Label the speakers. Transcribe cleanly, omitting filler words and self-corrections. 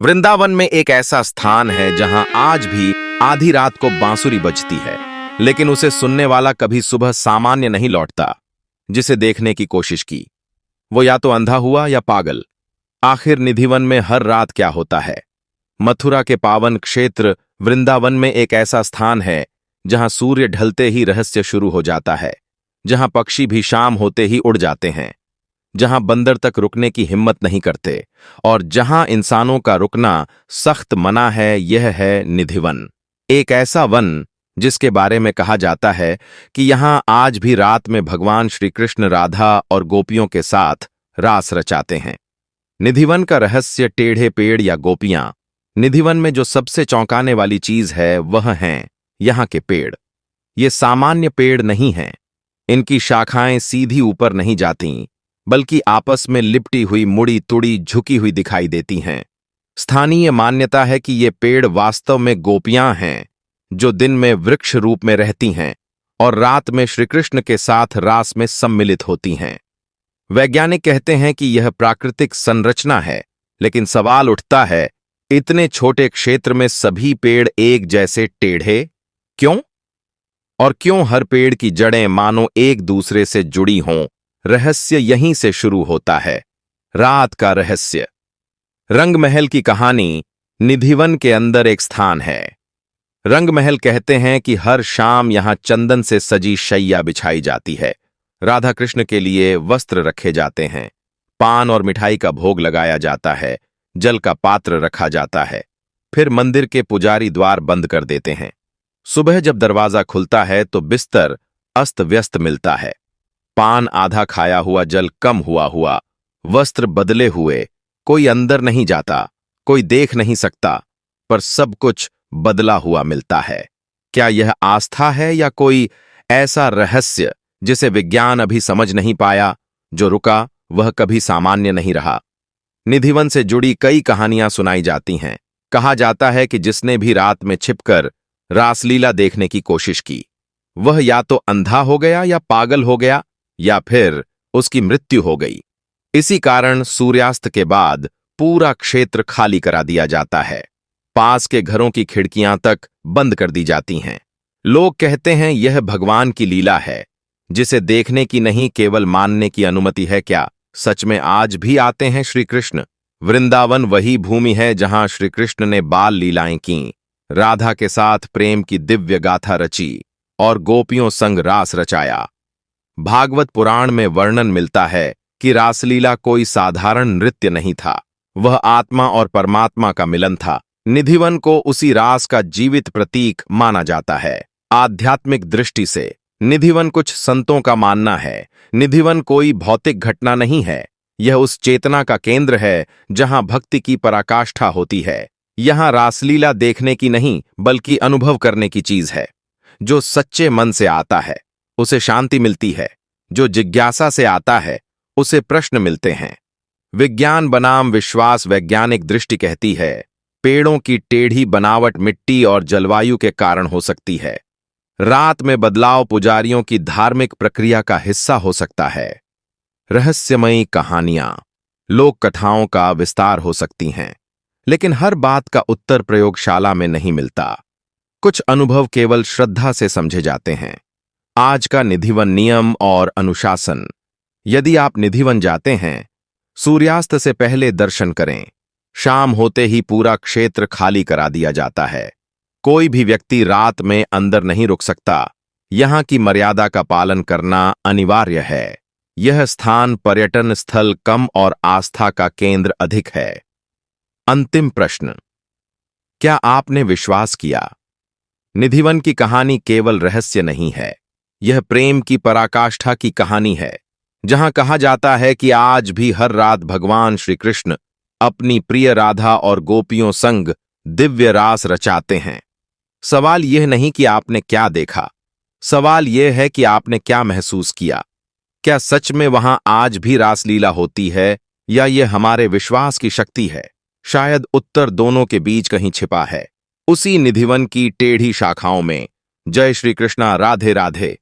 Speaker 1: वृंदावन में एक ऐसा स्थान है जहां आज भी आधी रात को बांसुरी बजती है, लेकिन उसे सुनने वाला कभी सुबह सामान्य नहीं लौटता। जिसे देखने की कोशिश की वो या तो अंधा हुआ या पागल। आखिर निधिवन में हर रात क्या होता है? मथुरा के पावन क्षेत्र वृंदावन में एक ऐसा स्थान है जहां सूर्य ढलते ही रहस्य शुरू हो जाता है, जहां पक्षी भी शाम होते ही उड़ जाते हैं, जहां बंदर तक रुकने की हिम्मत नहीं करते और जहां इंसानों का रुकना सख्त मना है। यह है निधिवन, एक ऐसा वन जिसके बारे में कहा जाता है कि यहां आज भी रात में भगवान श्री कृष्ण राधा और गोपियों के साथ रास रचाते हैं। निधिवन का रहस्य टेढ़े पेड़ या गोपियां। निधिवन में जो सबसे चौंकाने वाली चीज है वह हैं यहां के पेड़। ये सामान्य पेड़ नहीं हैं। इनकी शाखाएं सीधी ऊपर नहीं जाती, बल्कि आपस में लिपटी हुई, मुड़ी तुड़ी, झुकी हुई दिखाई देती हैं। स्थानीय मान्यता है कि ये पेड़ वास्तव में गोपियां हैं जो दिन में वृक्ष रूप में रहती हैं और रात में श्रीकृष्ण के साथ रास में सम्मिलित होती हैं। वैज्ञानिक कहते हैं कि यह प्राकृतिक संरचना है, लेकिन सवाल उठता है, इतने छोटे क्षेत्र में सभी पेड़ एक जैसे टेढ़े क्यों? और क्यों हर पेड़ की जड़ें मानो एक दूसरे से जुड़ी हों? रहस्य यहीं से शुरू होता है। रात का रहस्य। रंगमहल की कहानी। निधिवन के अंदर एक स्थान है। रंगमहल कहते हैं कि हर शाम यहां चंदन से सजी शैया बिछाई जाती है। राधा कृष्ण के लिए वस्त्र रखे जाते हैं, पान और मिठाई का भोग लगाया जाता है, जल का पात्र रखा जाता है। फिर मंदिर के पुजारी द्वार बंद कर देते हैं। सुबह जब दरवाजा खुलता है तो बिस्तर अस्त व्यस्त मिलता है। पान आधा खाया हुआ, जल कम हुआ, वस्त्र बदले हुए। कोई अंदर नहीं जाता, कोई देख नहीं सकता, पर सब कुछ बदला हुआ मिलता है। क्या यह आस्था है या कोई ऐसा रहस्य जिसे विज्ञान अभी समझ नहीं पाया? जो रुका वह कभी सामान्य नहीं रहा। निधिवन से जुड़ी कई कहानियां सुनाई जाती हैं। कहा जाता है कि जिसने भी रात में छिपकर रासलीला देखने की कोशिश की, वह या तो अंधा हो गया या पागल हो गया या फिर उसकी मृत्यु हो गई। इसी कारण सूर्यास्त के बाद पूरा क्षेत्र खाली करा दिया जाता है। पास के घरों की खिड़कियां तक बंद कर दी जाती हैं। लोग कहते हैं यह भगवान की लीला है, जिसे देखने की नहीं केवल मानने की अनुमति है। क्या सच में आज भी आते हैं श्री कृष्ण? वृंदावन वही भूमि है जहां श्री कृष्ण ने बाल लीलाएं की, राधा के साथ प्रेम की दिव्य गाथा रची और गोपियों संग रास रचाया। भागवत पुराण में वर्णन मिलता है कि रासलीला कोई साधारण नृत्य नहीं था, वह आत्मा और परमात्मा का मिलन था। निधिवन को उसी रास का जीवित प्रतीक माना जाता है। आध्यात्मिक दृष्टि से निधिवन कुछ संतों का मानना है, निधिवन कोई भौतिक घटना नहीं है। यह उस चेतना का केंद्र है जहां भक्ति की पराकाष्ठा होती है। यहां रासलीला देखने की नहीं बल्कि अनुभव करने की चीज है। जो सच्चे मन से आता है उसे शांति मिलती है, जो जिज्ञासा से आता है उसे प्रश्न मिलते हैं। विज्ञान बनाम विश्वास। वैज्ञानिक दृष्टि कहती है पेड़ों की टेढ़ी बनावट मिट्टी और जलवायु के कारण हो सकती है। रात में बदलाव पुजारियों की धार्मिक प्रक्रिया का हिस्सा हो सकता है। रहस्यमयी कहानियां, लोक कथाओं का विस्तार हो सकती हैं, लेकिन हर बात का उत्तर प्रयोगशाला में नहीं मिलता। कुछ अनुभव केवल श्रद्धा से समझे जाते हैं। आज का निधिवन नियम और अनुशासन। यदि आप निधिवन जाते हैं, सूर्यास्त से पहले दर्शन करें। शाम होते ही पूरा क्षेत्र खाली करा दिया जाता है। कोई भी व्यक्ति रात में अंदर नहीं रुक सकता। यहां की मर्यादा का पालन करना अनिवार्य है। यह स्थान पर्यटन स्थल कम और आस्था का केंद्र अधिक है। अंतिम प्रश्न, क्या आपने विश्वास किया? निधिवन की कहानी केवल रहस्य नहीं है, यह प्रेम की पराकाष्ठा की कहानी है, जहां कहा जाता है कि आज भी हर रात भगवान श्री कृष्ण अपनी प्रिय राधा और गोपियों संग दिव्य रास रचाते हैं। सवाल यह नहीं कि आपने क्या देखा, सवाल यह है कि आपने क्या महसूस किया। क्या सच में वहां आज भी रासलीला होती है या यह हमारे विश्वास की शक्ति है? शायद उत्तर दोनों के बीच कहीं छिपा है, उसी निधिवन की टेढ़ी शाखाओं में। जय श्री कृष्णा। राधे राधे।